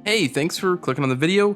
Hey, thanks for clicking on the video.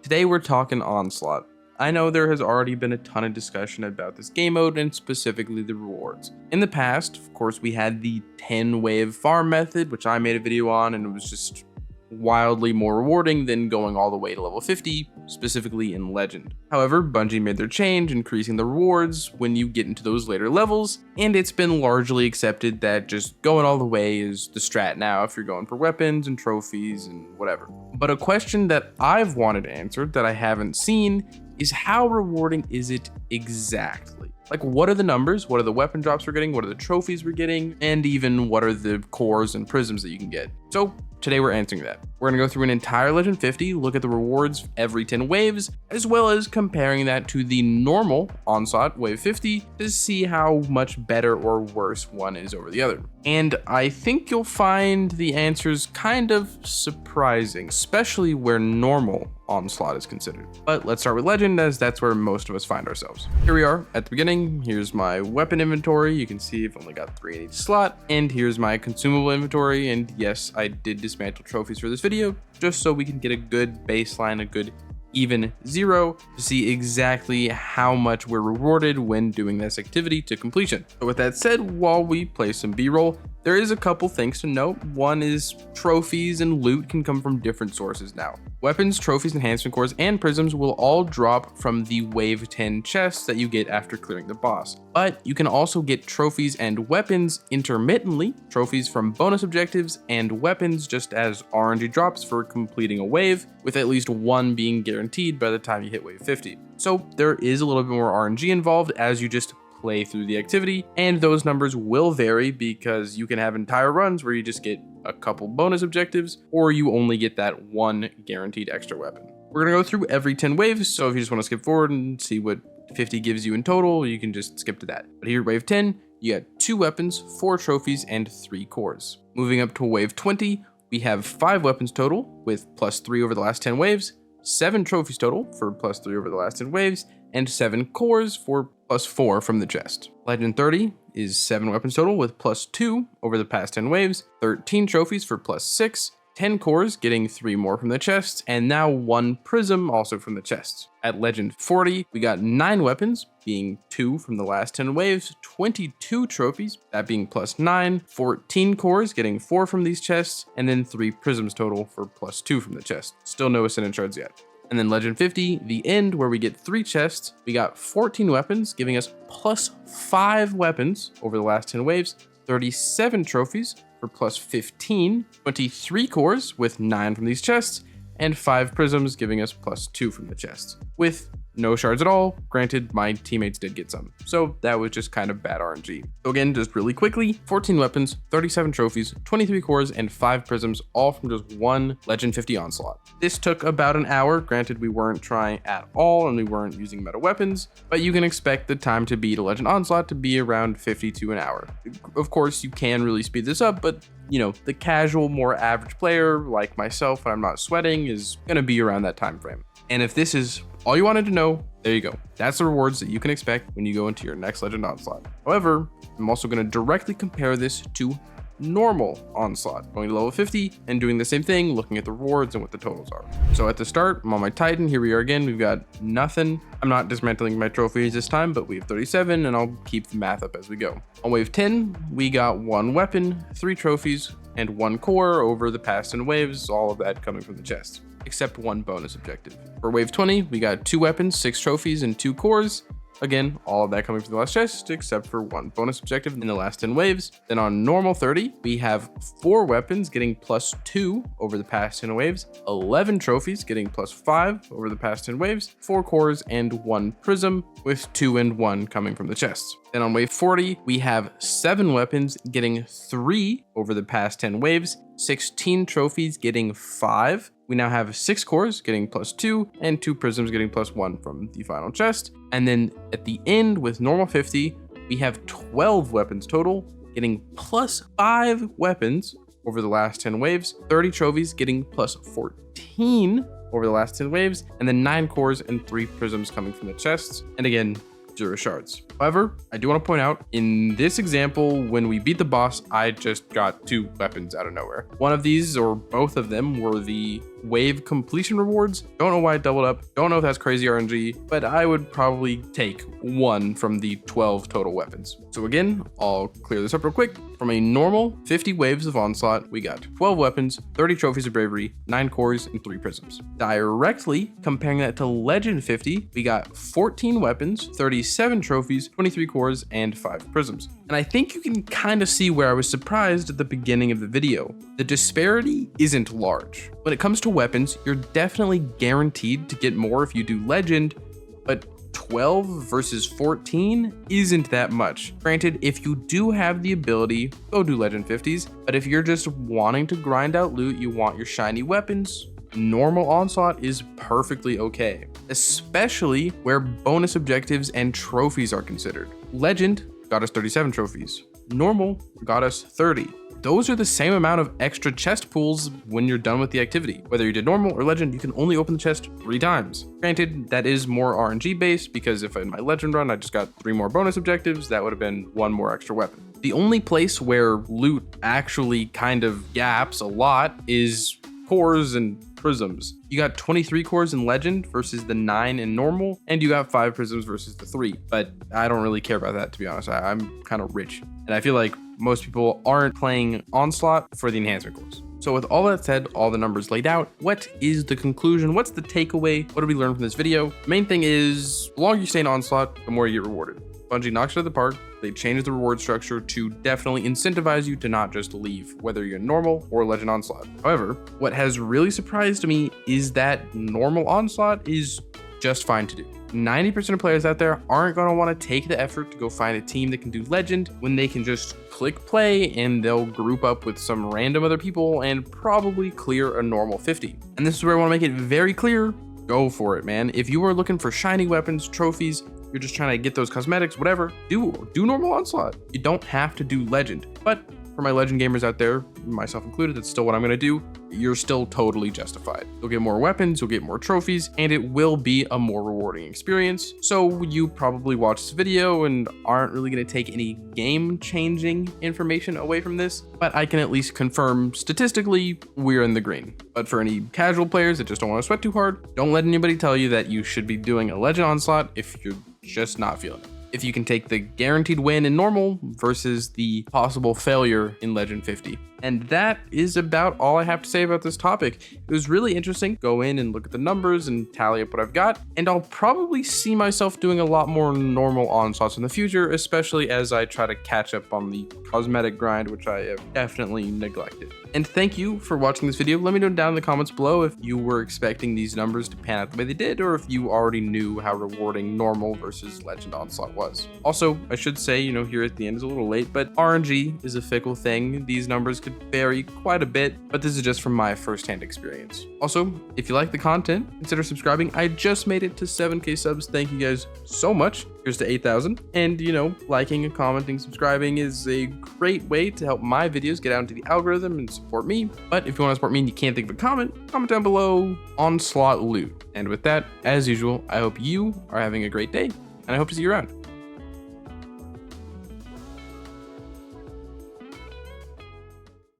Today we're talking Onslaught. I know there has already been a ton of discussion about this game mode and specifically the rewards. In the past, of course, we had the 10 wave farm method, which I made a video on, and it was just wildly more rewarding than going all the way to level 50, specifically in Legend. However, Bungie made their change, increasing the rewards when you get into those later levels, and it's been largely accepted that just going all the way is the strat now if you're going for weapons and trophies and whatever. But a question that I've wanted answered that I haven't seen is how rewarding is it exactly? Like, what are the numbers? What are the weapon drops we're getting? What are the trophies we're getting? And even what are the cores and prisms that you can get? So today we're answering that. We're gonna go through an entire Legend 50, look at the rewards every 10 waves, as well as comparing that to the normal Onslaught wave 50 to see how much better or worse one is over the other. And I think you'll find the answers kind of surprising, especially where normal Onslaught is considered. But let's start with Legend, as that's where most of us find ourselves. Here we are at the beginning. Here's my weapon inventory. You can see I've only got 3 in each slot. And here's my consumable inventory. And yes, I did dismantle trophies for this video, just so we can get a good baseline, a good even zero to see exactly how much we're rewarded when doing this activity to completion. So with that said, while we play some B-roll, there is a couple things to note. One is trophies and loot can come from different sources now. Weapons, trophies, enhancement cores, and prisms will all drop from the wave 10 chests that you get after clearing the boss. But you can also get trophies and weapons intermittently, trophies from bonus objectives, and weapons just as RNG drops for completing a wave, with at least one being guaranteed by the time you hit wave 50. So there is a little bit more RNG involved as you just play through the activity, and those numbers will vary because you can have entire runs where you just get a couple bonus objectives, or you only get that one guaranteed extra weapon. We're gonna go through every 10 waves, so if you just want to skip forward and see what 50 gives you in total, you can just skip to that. But here, wave 10, you got 2 weapons, 4 trophies, and 3 cores. Moving up to wave 20, we have 5 weapons total with +3 over the last 10 waves, 7 trophies total for +3 over the last 10 waves, and 7 cores for +4 from the chest. Legend 30 is 7 weapons total with +2 over the past 10 waves, 13 trophies for +6, 10 cores getting 3 more from the chest, and now 1 prism also from the chest. At Legend 40, we got 9 weapons, being 2 from the last 10 waves, 22 trophies, that being +9, 14 cores getting 4 from these chests, and then 3 prisms total for +2 from the chest. Still no ascendant shards yet. And then Legend 50, the end, where we get 3 chests, we got 14 weapons, giving us +5 weapons over the last 10 waves, 37 trophies for +15, 23 cores with 9 from these chests, and 5 prisms, giving us +2 from the chests, with no shards at all. Granted, my teammates did get some, so that was just kind of bad RNG. So again, just really quickly, 14 weapons, 37 trophies, 23 cores, and 5 prisms, all from just one Legend 50 Onslaught. This took about an hour. Granted, we weren't trying at all, and we weren't using meta weapons, but you can expect the time to beat a Legend Onslaught to be around 52 an hour. Of course, you can really speed this up, but you know, the casual, more average player like myself, when I'm not sweating, is gonna be around that time frame. And if this is all you wanted to know, there you go. That's the rewards that you can expect when you go into your next Legend Onslaught. However, I'm also going to directly compare this to normal Onslaught, going to level 50 and doing the same thing, looking at the rewards and what the totals are. So at the start, I'm on my Titan. Here we are again. We've got nothing. I'm not dismantling my trophies this time, but we have 37, and I'll keep the math up as we go. On wave 10, we got 1 weapon, 3 trophies, and 1 core over the past 10 waves, all of that coming from the chest, except 1 bonus objective. For wave 20, we got 2 weapons, 6 trophies, and 2 cores. Again, all of that coming from the last chest, except for 1 bonus objective in the last 10 waves. Then on normal 30, we have 4 weapons getting +2 over the past 10 waves, 11 trophies getting +5 over the past 10 waves, 4 cores, and 1 prism, with 2 and 1 coming from the chests. Then on wave 40, we have 7 weapons getting 3 over the past 10 waves, 16 trophies getting 5. We now have 6 cores getting +2 and 2 prisms getting +1 from the final chest. And then at the end with normal 50, we have 12 weapons total, getting +5 weapons over the last 10 waves, 30 trophies getting +14 over the last 10 waves, and then 9 cores and 3 prisms coming from the chests. And again, 0 shards. However, I do want to point out, in this example, when we beat the boss, I just got 2 weapons out of nowhere. One of these, or both of them, were the wave completion rewards. Don't know why it doubled up. Don't know if that's crazy RNG, but I would probably take 1 from the 12 total weapons. So again, I'll clear this up real quick. From a normal 50 waves of Onslaught, we got 12 weapons, 30 trophies of bravery, 9 cores, and 3 prisms. Directly comparing that to Legend 50, we got 14 weapons, 37 trophies, 23 cores, and 5 prisms. And I think you can kind of see where I was surprised at the beginning of the video. The disparity isn't large. When it comes to weapons, you're definitely guaranteed to get more if you do Legend, but 12 versus 14 isn't that much. Granted, if you do have the ability, go do Legend 50s, but if you're just wanting to grind out loot, you want your shiny weapons, normal Onslaught is perfectly okay, especially where bonus objectives and trophies are considered. Legend got us 37 trophies. Normal got us 30. Those are the same amount of extra chest pulls when you're done with the activity. Whether you did normal or legend, you can only open the chest 3 times. Granted, that is more RNG based, because if in my legend run, I just got 3 more bonus objectives, that would have been 1 more extra weapon. The only place where loot actually kind of gaps a lot is cores and prisms. You got 23 cores in legend versus the 9 in normal, and you got 5 prisms versus the 3. But I don't really care about that, to be honest. I'm kind of rich, and I feel like most people aren't playing Onslaught for the enhancement cores. So with all that said, all the numbers laid out, what is the conclusion? What's the takeaway? What did we learn from this video? The main thing is, the longer you stay in Onslaught, the more you get rewarded. Bungie knocks it out of the park. They changed the reward structure to definitely incentivize you to not just leave, whether you're normal or Legend Onslaught. However, what has really surprised me is that normal Onslaught is just fine to do. 90% of players out there aren't going to want to take the effort to go find a team that can do Legend when they can just click play and they'll group up with some random other people and probably clear a normal 50. And this is where I want to make it very clear, go for it, man. If you are looking for shiny weapons, trophies, you're just trying to get those cosmetics, whatever, do normal Onslaught. You don't have to do Legend. But for my Legend gamers out there, myself included, that's still what I'm going to do. You're still totally justified. You'll get more weapons, you'll get more trophies, and it will be a more rewarding experience. So you probably watch this video and aren't really going to take any game-changing information away from this, but I can at least confirm statistically we're in the green. But for any casual players that just don't want to sweat too hard, don't let anybody tell you that you should be doing a Legend Onslaught if you're just not feeling it. If you can take the guaranteed win in normal versus the possible failure in Legend 50. And that is about all I have to say about this topic. It was really interesting. Go in and look at the numbers and tally up what I've got. And I'll probably see myself doing a lot more normal Onslaughts in the future, especially as I try to catch up on the cosmetic grind, which I have definitely neglected. And thank you for watching this video. Let me know down in the comments below if you were expecting these numbers to pan out the way they did, or if you already knew how rewarding normal versus Legend Onslaught was. Also, I should say, here at the end is a little late, but RNG is a fickle thing. These numbers could vary quite a bit, but this is just from my firsthand experience. Also, if you like the content, consider subscribing. I just made it to 7K subs. Thank you guys so much. Here's to 8,000. And liking and commenting, subscribing is a great way to help my videos get out into the algorithm and support me. But if you want to support me and you can't think of a comment down below. Onslaught loot. And with that, as usual, I hope you are having a great day, and I hope to see you around.